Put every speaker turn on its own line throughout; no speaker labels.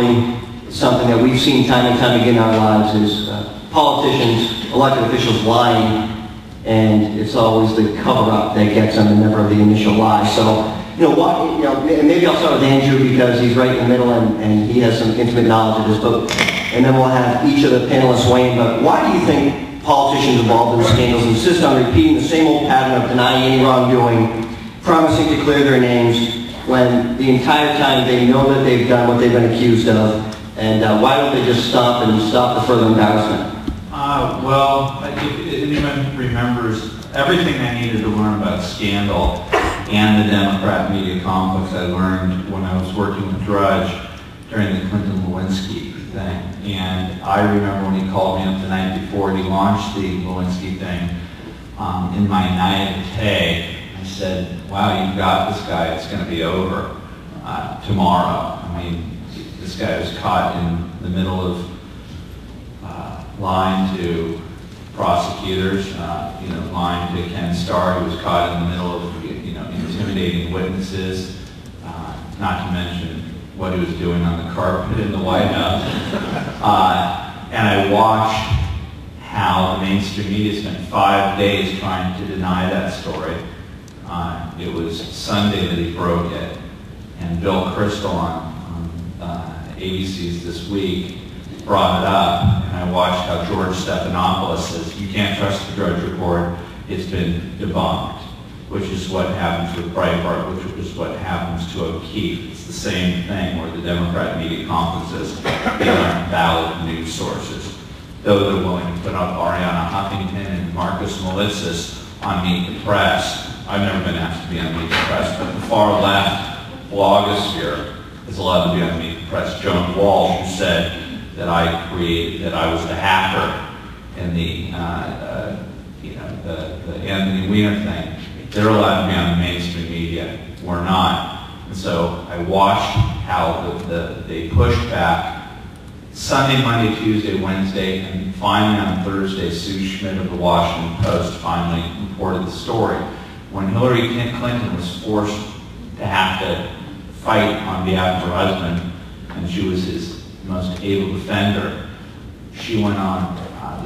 unfortunately, something that we've seen time and time again in our lives is politicians, elected officials lying, and it's always the cover-up that gets them and never the initial lie. So, and maybe I'll start with Andrew because he's right in the middle and he has some intimate knowledge of this, and then we'll have each of the panelists weigh in. But why do you think politicians involved in scandals insist on repeating the same old pattern of denying any wrongdoing, promising to clear their names, when the entire time they know that they've done what they've been accused of? And why don't they just stop the further embarrassment?
Well, if anyone remembers everything I needed to learn about scandal and the Democrat media complex, I learned when I was working with Drudge during the Clinton-Lewandowski thing. And I remember when he called me up the night before he launched the Lewandowski thing, in my naivete, I said, wow, you've got this guy, it's going to be over tomorrow. I mean, this guy was caught in the middle of lying to prosecutors, lying to Ken Starr, who was caught in the middle of, intimidating witnesses, not to mention what he was doing on the carpet in the White House. And I watched how the mainstream media spent 5 days trying to deny that story. It was Sunday that he broke it, and Bill Crystal on ABC's This Week brought it up, and I watched how George Stephanopoulos says, you can't trust the Drudge Report, it's been debunked, which is what happens with Breitbart, which is what happens to O'Keefe. It's the same thing where the Democrat media complexes, they aren't valid news sources. Though they're willing to put up Arianna Huffington and Marcus Malitzis on Meet the Press. I've never been asked to be on Meet the Press, but the far left blogosphere is allowed to be on Meet the Press. Joan Walsh, who said that I was the hacker in the Anthony Weiner thing, they're allowed to be on the mainstream media. We're not. And so I watched how they pushed back Sunday, Monday, Tuesday, Wednesday, and finally on Thursday, Sue Schmidt of the Washington Post finally reported the story. When Hillary Clinton was forced to have to fight on behalf of her husband, and she was his most able defender, she went on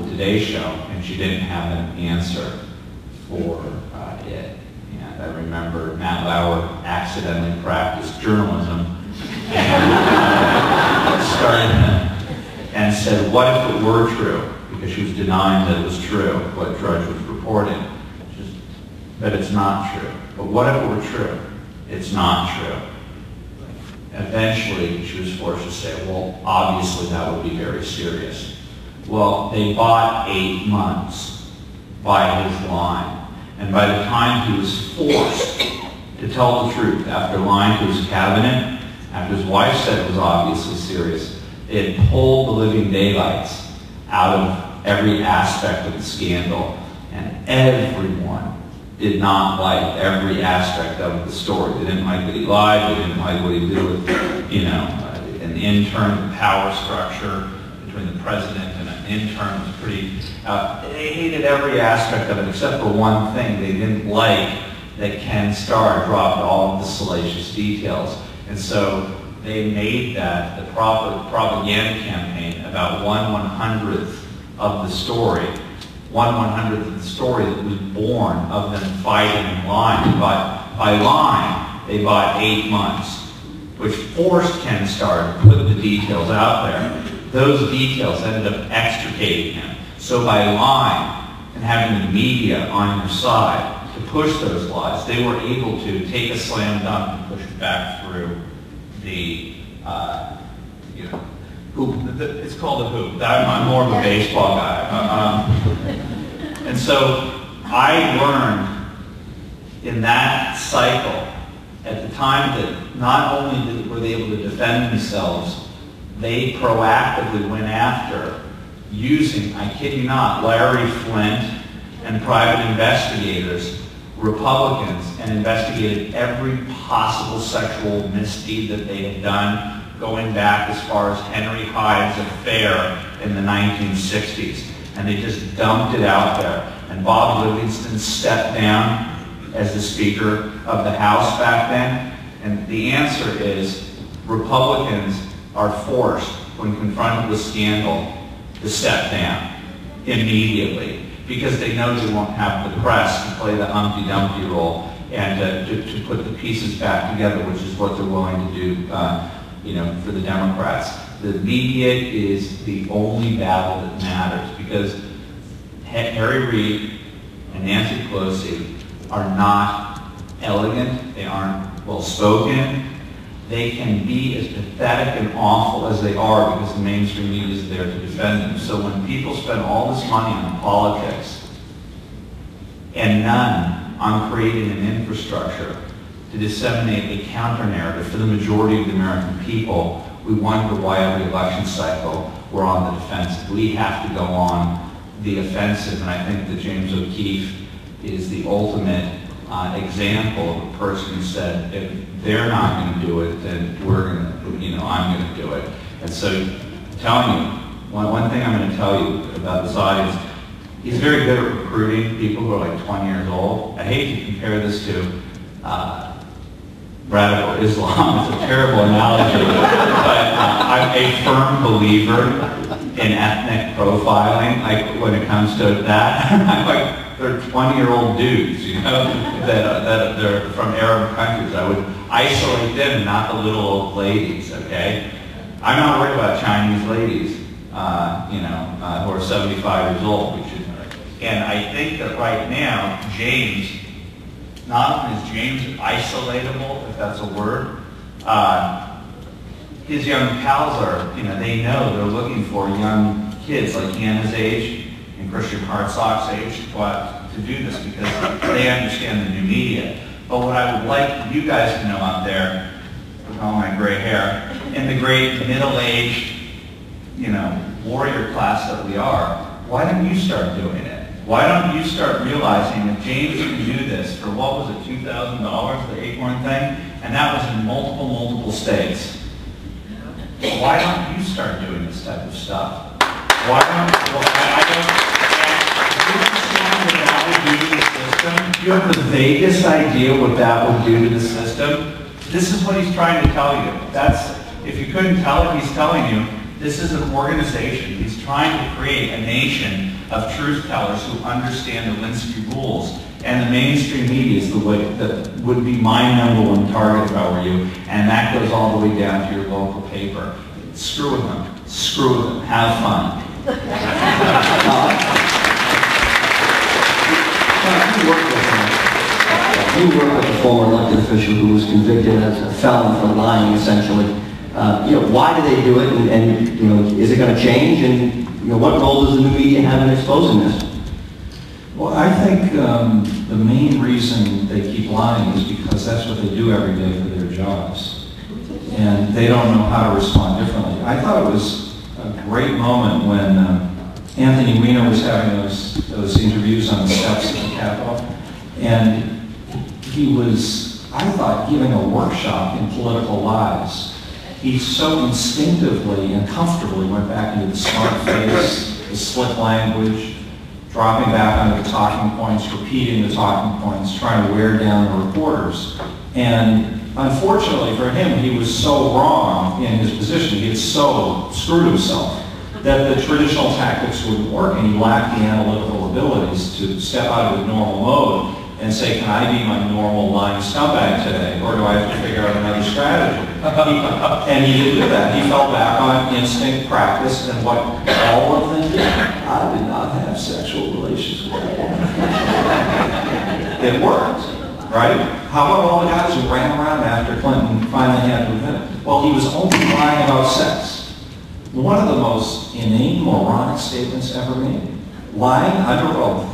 the Today Show, and she didn't have an answer for it. And I remember Matt Lauer accidentally practiced journalism and started and said, what if it were true? Because she was denying that it was true, what Drudge was reporting. But it's not true. But what if it were true? It's not true. Eventually, she was forced to say, well, obviously that would be very serious. Well, they bought 8 months by his line. And by the time he was forced to tell the truth, after lying to his cabinet, after his wife said it was obviously serious, they had pulled the living daylights out of every aspect of the scandal. And everyone did not like every aspect of the story. They didn't like that he lied. They didn't like what he did with, an intern power structure between the president and an intern was pretty. They hated every aspect of it except for one thing. They didn't like that Ken Starr dropped all of the salacious details, and so they made that the propaganda campaign about 1/100th of the story. 1/100th of the story that was born of them fighting and lying. But by lying, they bought 8 months, which forced Ken Starr to put the details out there. Those details ended up extricating him. So by lying and having the media on your side to push those lies, they were able to take a slam dunk and push it back through the, hoop. It's called a hoop. I'm more of a baseball guy. And so I learned in that cycle, at the time, that not only were they able to defend themselves, they proactively went after using, I kid you not, Larry Flint and private investigators, Republicans, and investigated every possible sexual misdeed that they had done, going back as far as Henry Hyde's affair in the 1960s. And they just dumped it out there. And Bob Livingston stepped down as the Speaker of the House back then. And the answer is Republicans are forced, when confronted with scandal, to step down immediately because they know they won't have the press to play the Humpty Dumpty role and to put the pieces back together, which is what they're willing to do, for the Democrats. The media is the only battle that matters because Harry Reid and Nancy Pelosi are not elegant, they aren't well-spoken, they can be as pathetic and awful as they are because the mainstream media is there to defend them. So when people spend all this money on politics and none on creating an infrastructure to disseminate a counter-narrative for the majority of the American people, we wonder why every election cycle we're on the defensive. We have to go on the offensive, and I think that James O'Keefe is the ultimate example of a person who said, if they're not going to do it, then we're going to, I'm going to do it. And so, I'm telling you, one thing I'm going to tell you about this audience, he's very good at recruiting people who are like 20 years old. I hate to compare this to radical Islam. It's a terrible analogy, but I'm a firm believer in ethnic profiling. Like when it comes to that, I'm like, they're 20-year-old dudes, that they're from Arab countries. I would isolate them and not the little old ladies, okay? I'm not worried about Chinese ladies, who are 75 years old. And I think that right now, James, not only is James isolatable, if that's a word, his young pals are, they know they're looking for young kids like Hannah's age and Christian Hartsock's age to do this because they understand the new media. But what I would like you guys to know out there, with all my gray hair, in the great middle-aged, warrior class that we are, why don't you start doing it? Why don't you start realizing that James can do this for, what was it, $2,000, the Acorn thing? And that was in multiple states. Why don't you start doing this type of stuff? Why don't, well, do you have the vaguest idea what that would do to the system? This is what he's trying to tell you. If you couldn't tell it, he's telling you, this is an organization. He's trying to create a nation of truth tellers who understand the Linsky rules. And the mainstream media is the way that would be my #1 target if I were you. And that goes all the way down to your local paper. Screw with them. Screw with them. Have fun.
You work with a former elected official who was convicted as a felon for lying, essentially. Why do they do it, and is it going to change? And what role does the new media have in exposing this?
Well, I think the main reason they keep lying is because that's what they do every day for their jobs, and they don't know how to respond differently. I thought it was a great moment when Anthony Weiner was having those interviews on the steps of the Capitol, and he was, I thought, giving a workshop in political lies. He so instinctively and comfortably went back into the smart face, the slick language, dropping back onto the talking points, repeating the talking points, trying to wear down the reporters. And unfortunately for him, he was so wrong in his position, he had so screwed himself that the traditional tactics wouldn't work, and he lacked the analytical abilities to step out of his normal mode and say, can I be my normal lying scumbag today, or do I have to figure out another strategy? And he didn't do that. He fell back on instinct, practice, and what all of them did. I did not have sexual relations with that woman. It worked, right? How about all the guys who ran around after Clinton finally had to admit it? Well, he was only lying about sex. One of the most inane, moronic statements ever made. Lying under oath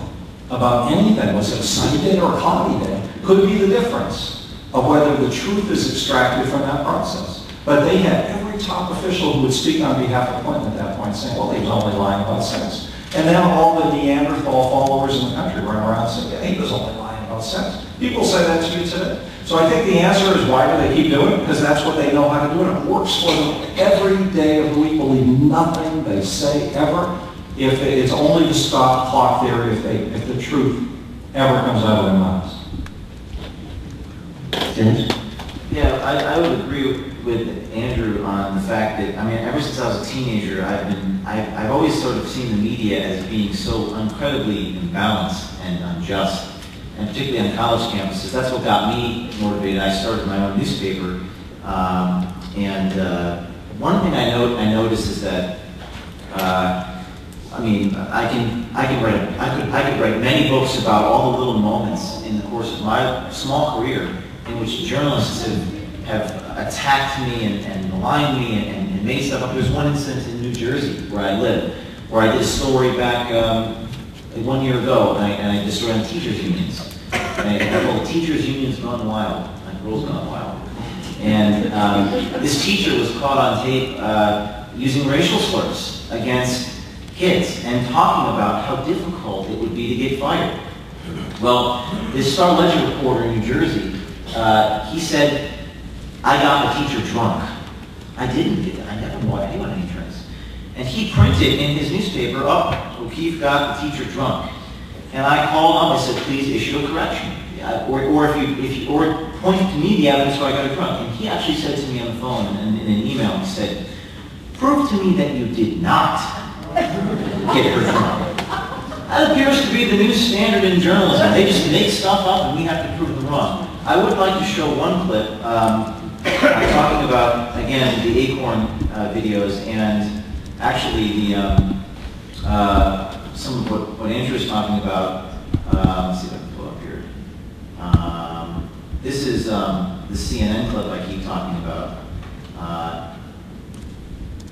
about anything, was it a sunny day or a cloudy day, could be the difference of whether the truth is extracted from that process. But they had every top official who would speak on behalf of Clinton at that point saying, well, he was only lying about sex. And then all the Neanderthal followers in the country run around saying, yeah, he was only lying about sex. People say that to you today. So I think the answer is, why do they keep doing it? Because that's what they know how to do, and it works for them every day of the week. Believe nothing they say ever. If it's only to stop clock theory if the truth ever comes out of their mouths.
James?
Yeah, I would agree with Andrew on the fact that, I mean, ever since I was a teenager, I've always sort of seen the media as being so incredibly imbalanced and unjust, and particularly on college campuses. That's what got me motivated. I started my own newspaper, one thing I noticed is that, I mean, I could write many books about all the little moments in the course of my small career in which journalists have attacked me and maligned me and made stuff up. There was one instance in New Jersey where I live, where I did a story back 1 year ago, and I just ran teachers' unions. And I called Teachers' Unions Gone Wild, like Girls Gone Wild. And this teacher was caught on tape using racial slurs against kids and talking about how difficult it would be to get fired. Well, this Star Ledger reporter in New Jersey, he said, I got the teacher drunk. I didn't get it. I never bought anyone any drinks. And he printed in his newspaper, O'Keefe got the teacher drunk. And I called up, I said, please issue a correction. Or pointed to me the evidence where I got it drunk. And he actually said to me on the phone and in an email, he said, prove to me that you did not get her drunk. That appears to be the new standard in journalism. They just make stuff up and we have to prove them wrong. I would like to show one clip talking about, again, the Acorn videos and actually the some of what Andrew is talking about. Let's see if I can pull up here. This is the CNN clip I keep talking about,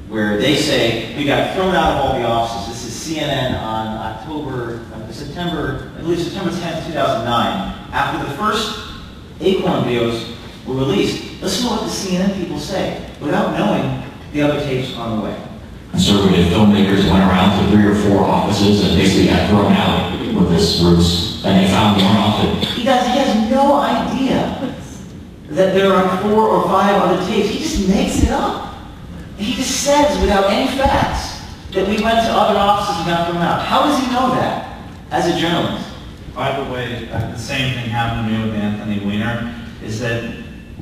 where they say we got thrown out of all the offices. This is CNN on September 10th, 2009. After the first Acorn videos were released, listen to what the CNN people say without knowing the other tapes on the way.
Conservative filmmakers went around to 3 or 4 offices and basically got thrown out with this ruse, and they found more often.
He has no idea that there are 4 or 5 other tapes. He just makes it up. He just says without any facts that we went to other offices and got thrown out. How does he know that as a journalist?
By the way, the same thing happened to me with Anthony Weiner, is that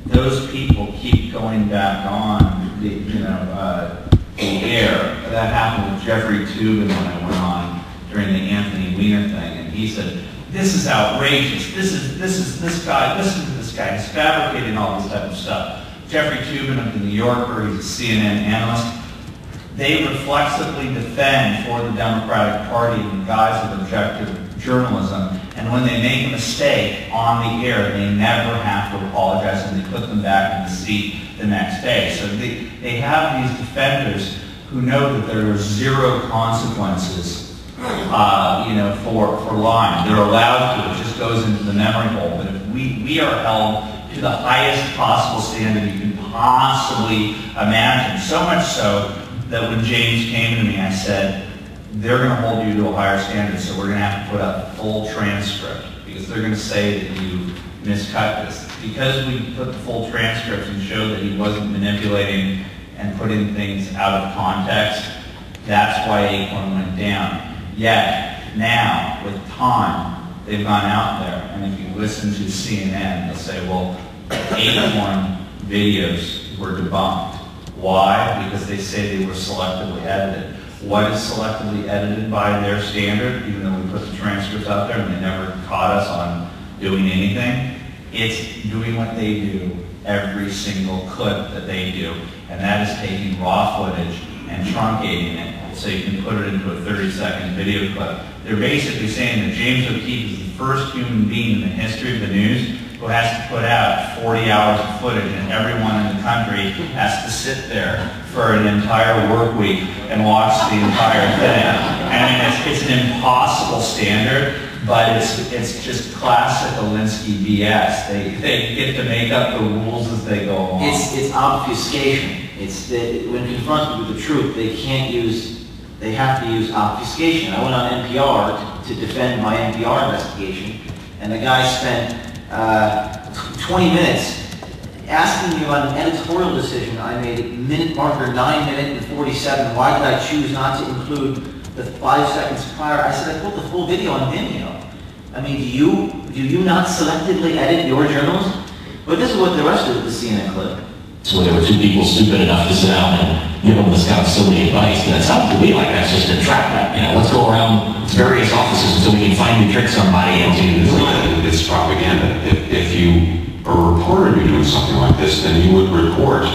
those people keep going back on the air. That happened with Jeffrey Toobin when I went on during the Anthony Weiner thing, and he said, this is outrageous, this guy, listen to this guy, he's fabricating all this type of stuff. Jeffrey Toobin of the New Yorker, he's a CNN analyst. They reflexively defend for the Democratic Party in the guise of objective journalism, and when they make a mistake on the air, they never have to apologize, and they put them back in the seat the next day. So they have these defenders who know that there are 0 consequences, for lying. They're allowed to. It just goes into the memory hole. But if we are held to the highest possible standard you can possibly imagine, so much so that when James came to me, I said, they're going to hold you to a higher standard, so we're going to have to put up a full transcript, because they're going to say that you miscut this. Because we put the full transcripts and showed that he wasn't manipulating and putting things out of context, that's why Acorn went down. Yet, now, with time, they've gone out there, and if you listen to CNN, they'll say, well, Acorn videos were debunked. Why? Because they say they were selectively edited. What is selectively edited by their standard, even though we put the transcripts out there and they never caught us on doing anything? It's doing what they do, every single clip that they do, and that is taking raw footage and truncating it so you can put it into a 30-second video clip. They're basically saying that James O'Keefe is the first human being in the history of the news who has to put out 40 hours of footage, and everyone in the country has to sit there for an entire work week and watch the entire thing. I mean, it's an impossible standard, but it's just classic Alinsky BS. They get to make up the rules as they go along.
It's obfuscation. When confronted with the truth, they have to use obfuscation. I went on NPR to defend my NPR investigation, and the guy spent 20 minutes asking me about an editorial decision I made, minute marker 9 and 47. Why did I choose not to include the 5 seconds prior? I said, I put the full video on Vimeo. I mean, do you not selectively edit your journalism? But this is what the rest of the CNN clip.
So there were two people stupid enough to sit down and give them this kind of silly advice. And it sounds to me like that's just entrapment. You know, let's go around various offices until we can finally trick somebody into...
It's propaganda. If you are a reporter and you're doing something like this, then you would report,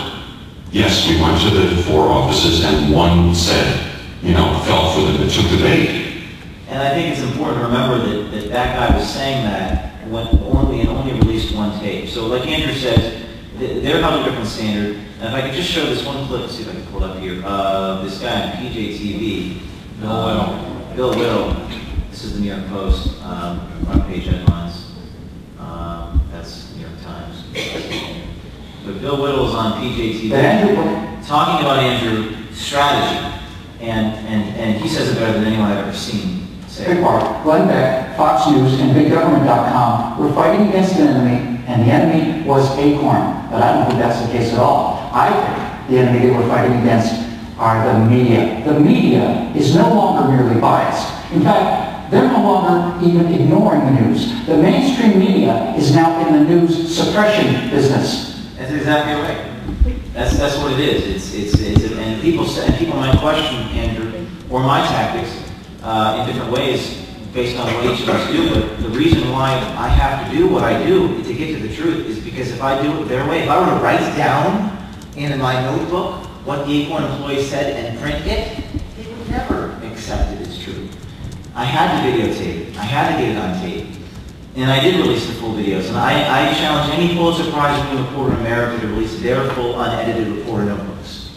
yes, we went to the 4 offices and one said, you know, fell for the, took the bait.
And I think it's important to remember that that guy was saying that when only released one tape. So like Andrew says, they're held a different standard. And if I could just show this one clip, see if I can pull it up here. This guy on PJTV, Bill Whittle. This is the New York Post, front page headlines. That's New York Times. But Bill Whittle is on PJTV talking about Andrew's strategy. And he says it better than anyone I've ever seen.
Big part. Glenn Beck, Fox News, and BigGovernment.com were fighting against an enemy, and the enemy was Acorn. But I don't think that's the case at all. I think the enemy they were fighting against are the media. The media is no longer merely biased. In fact, they're no longer even ignoring the news. The mainstream media is now in the news suppression business.
That's exactly right. That's what it is. And people might question Andrew or my tactics in different ways based on what each of us do, but the reason why I have to do what I do to get to the truth is because if I do it their way, if I were to write down in my notebook what the Acorn employee said and print it, they would never accept it as true. I had to videotape it. I had to get it on tape. And I did release the full videos. And I challenge any Pulitzer Prize winning reporter in America to release their full unedited reporter notebooks.